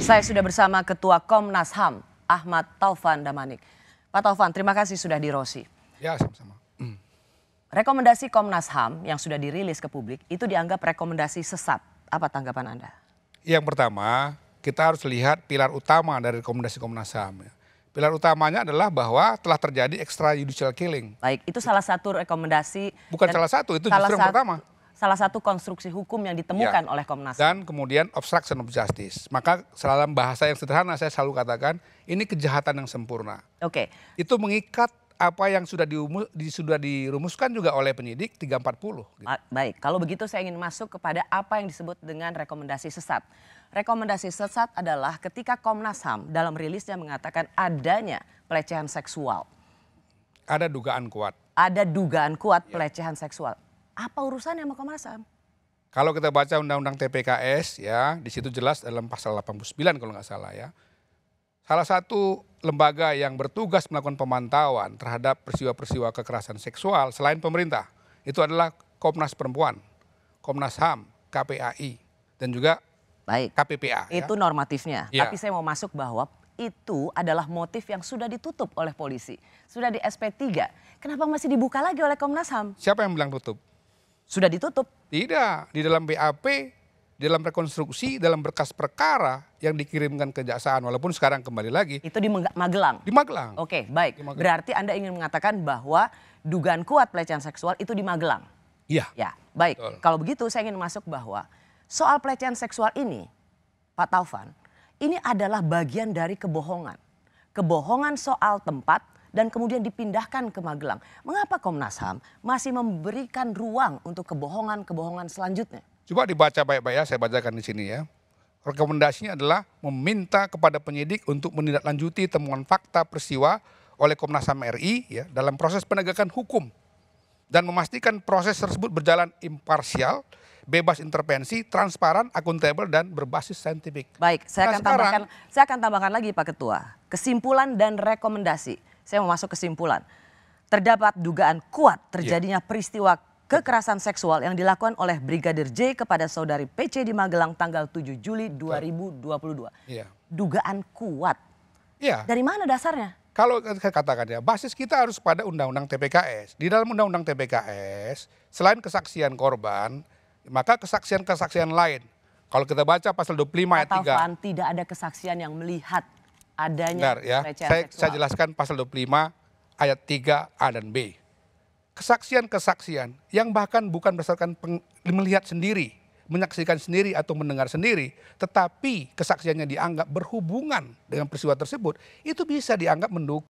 Saya sudah bersama Ketua Komnas HAM, Ahmad Taufan Damanik. Pak Taufan, terima kasih sudah di Rosi. Ya, sama-sama. Rekomendasi Komnas HAM yang sudah dirilis ke publik itu dianggap rekomendasi sesat. Apa tanggapan Anda? Yang pertama, kita harus lihat pilar utama dari rekomendasi Komnas HAM. Pilar utamanya adalah bahwa telah terjadi extrajudicial killing. Baik, itu salah satu rekomendasi. Bukan salah satu, itu justru yang pertama. Salah satu konstruksi hukum yang ditemukan oleh Komnas HAM. Dan kemudian obstruction of justice. Maka dalam bahasa yang sederhana saya selalu katakan, ini kejahatan yang sempurna. Oke. Itu mengikat apa yang sudah dirumuskan juga oleh penyidik 340. Gitu. Baik, kalau begitu saya ingin masuk kepada apa yang disebut dengan rekomendasi sesat. Rekomendasi sesat adalah ketika Komnas HAM dalam rilisnya mengatakan adanya pelecehan seksual. Ada dugaan kuat. Ada dugaan kuat pelecehan seksual. Apa urusannya sama Komnas HAM? Kalau kita baca Undang-Undang TPKS ya, di situ jelas dalam pasal 89 kalau nggak salah ya. Salah satu lembaga yang bertugas melakukan pemantauan terhadap peristiwa-peristiwa kekerasan seksual selain pemerintah, itu adalah Komnas Perempuan, Komnas HAM, KPAI, dan juga KPPA. Itu normatifnya, ya. Tapi saya mau masuk bahwa itu adalah motif yang sudah ditutup oleh polisi. Sudah di SP3, kenapa masih dibuka lagi oleh Komnas HAM? Siapa yang bilang tutup? Sudah ditutup? Tidak, di dalam BAP, di dalam rekonstruksi, dalam berkas perkara yang dikirimkan kejaksaan, walaupun sekarang kembali lagi. Itu di Magelang? Di Magelang. Oke, baik. Berarti Anda ingin mengatakan bahwa dugaan kuat pelecehan seksual itu di Magelang? Iya. Ya, baik. Betul. Kalau begitu saya ingin masuk bahwa soal pelecehan seksual ini, Pak Taufan, ini adalah bagian dari kebohongan. Kebohongan soal tempat dan kemudian dipindahkan ke Magelang. Mengapa Komnas HAM masih memberikan ruang untuk kebohongan-kebohongan selanjutnya? Coba dibaca baik-baik ya, saya bacakan di sini ya. Rekomendasinya adalah meminta kepada penyidik untuk menindaklanjuti temuan fakta peristiwa oleh Komnas HAM RI ya, dalam proses penegakan hukum. Dan memastikan proses tersebut berjalan imparsial, bebas intervensi, transparan, akuntabel, dan berbasis saintifik. Baik, saya akan tambahkan lagi Pak Ketua. Kesimpulan dan rekomendasi. Saya mau masuk kesimpulan. Terdapat dugaan kuat terjadinya peristiwa kekerasan seksual yang dilakukan oleh Brigadir J kepada saudari PC di Magelang tanggal 7 Juli 2022. Dugaan kuat. Dari mana dasarnya? Kalau saya katakan ya, basis kita harus pada Undang-Undang TPKS. Di dalam Undang-Undang TPKS, selain kesaksian korban, maka kesaksian-kesaksian lain. Kalau kita baca pasal 25 ayat 3. Tidak ada kesaksian yang melihat adanya pelecehan seksual. Saya jelaskan pasal 25 ayat 3 A dan B. Kesaksian-kesaksian yang bahkan bukan berdasarkan melihat sendiri, menyaksikan sendiri atau mendengar sendiri, tetapi kesaksiannya dianggap berhubungan dengan peristiwa tersebut, itu bisa dianggap mendukung